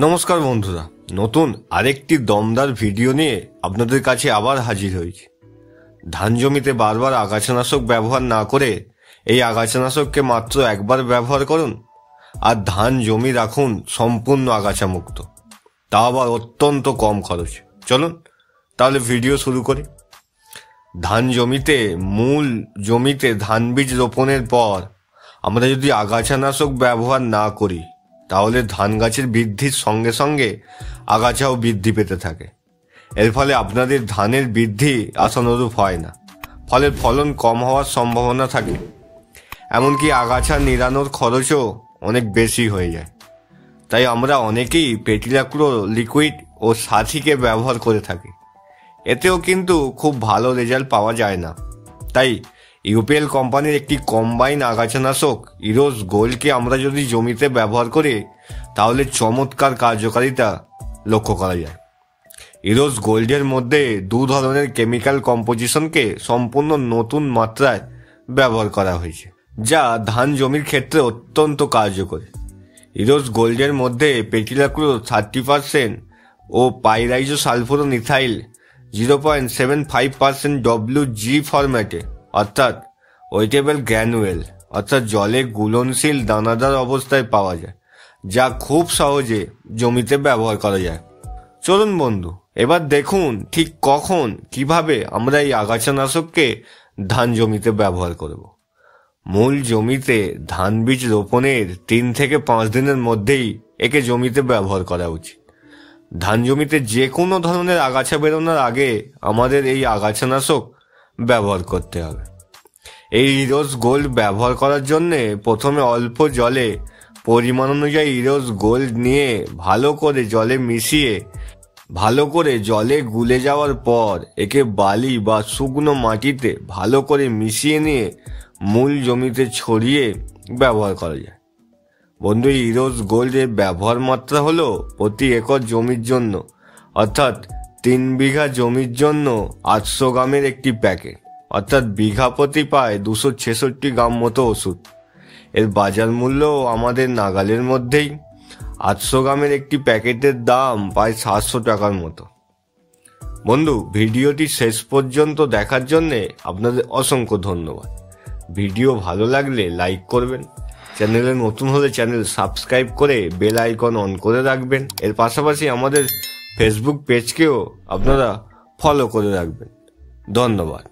নমস্কার বন্ধুরা, নতুন আরেকটি দমদার ভিডিও নিয়ে আপনাদের কাছে আবার হাজির হয়েছি। ধান জমিতে বারবার আগাছানাশক ব্যবহার না করে এই আগাছানাশককে মাত্র একবার ব্যবহার করুন আর ধান জমি রাখুন সম্পূর্ণ আগাছা মুক্ত, তা আবার অত্যন্ত কম খরচ। চলুন তাহলে ভিডিও শুরু করি। ধান জমিতে মূল জমিতে ধান বীজ রোপণের পর আমরা যদি আগাছানাশক ব্যবহার না করি তাহলে ধান গাছের বৃদ্ধির সঙ্গে সঙ্গে আগাছাও বৃদ্ধি পেতে থাকে। এর ফলে আপনাদের ধানের বৃদ্ধি আশানুরূপ হয় না, ফলে ফলন কম হওয়ার সম্ভাবনা থাকে, এমনকি আগাছা নিড়ানোর খরচও অনেক বেশি হয়ে যায়। তাই আমরা অনেকেই পেটিলাক্রো লিকুইড ও সাথীকে ব্যবহার করে থাকি, এতেও কিন্তু খুব ভালো রেজাল্ট পাওয়া যায় না। তাই ইউপিএল কোম্পানির একটি কম্বাইন আগাছানাশক ইরোজ গোল্ডকে আমরা যদি জমিতে ব্যবহার করি তাহলে চমৎকার কার্যকারিতা লক্ষ্য করা যায়। ইরোজ গোল্ডের মধ্যে দু ধরনের কেমিক্যাল কম্পোজিশনকে সম্পূর্ণ নতুন মাত্রায় ব্যবহার করা হয়েছে, যা ধান জমির ক্ষেত্রে অত্যন্ত কার্যকরী। ইরোজ গোল্ডের মধ্যে পেটিলাক্রো 30% ও পাইরাইজো সালফোরোনিথাইল 0.75% WG ফরম্যাটে অর্থাৎ ওয়েটেবল গ্র্যানুয়েল অর্থাৎ জলে গুলনশীল দানাদার অবস্থায় পাওয়া যায়, যা খুব সহজে জমিতে ব্যবহার করা যায়। চলুন বন্ধু, এবার দেখুন ঠিক কখন কিভাবে আমরা এই আগাছানাশককে ধান জমিতে ব্যবহার করব। মূল জমিতে ধান বীজ রোপণের 3 থেকে 5 দিনের মধ্যেই একে জমিতে ব্যবহার করা উচিত। ধান জমিতে যে কোনো ধরনের আগাছা বেরোনোর আগে আমাদের এই আগাছানাশক ব্যবহার করতে হবে। এই ইরোজ গোল্ড ব্যবহার করার জন্য প্রথমে অল্প জলে পরিমাণ অনুযায়ী ইরোজ গোল্ড নিয়ে ভালো করে জলে মিশিয়ে জলে গুলে যাওয়ার পর একে বালি বা শুকনো মাটিতে ভালো করে মিশিয়ে নিয়ে মূল জমিতে ছড়িয়ে ব্যবহার করা যায়। বন্ধু, ইরোজ গোল্ডের ব্যবহার মাত্রা হলো প্রতি একর জমির জন্য অর্থাৎ 3 বিঘা জমির জন্য 800 গ্রামের একটি প্যাকেট, অর্থাৎ বিঘা প্রতি প্রায় 266 গ্রাম মতো ওষুধ। এর বাজার মূল্য আমাদের নাগালের মধ্যেই। 800 গ্রামের একটি প্যাকেটের দাম প্রায় 700 টাকার মতো। বন্ধু, ভিডিওটি শেষ পর্যন্ত দেখার জন্যে আপনাদের অসংখ্য ধন্যবাদ। ভিডিও ভালো লাগলে লাইক করবেন, চ্যানেলে নতুন হলে চ্যানেল সাবস্ক্রাইব করে বেল আইকন অন করে রাখবেন। এর পাশাপাশি আমাদের ফেসবুক পেজকেও আপনারা ফলো করে রাখবেন। ধন্যবাদ।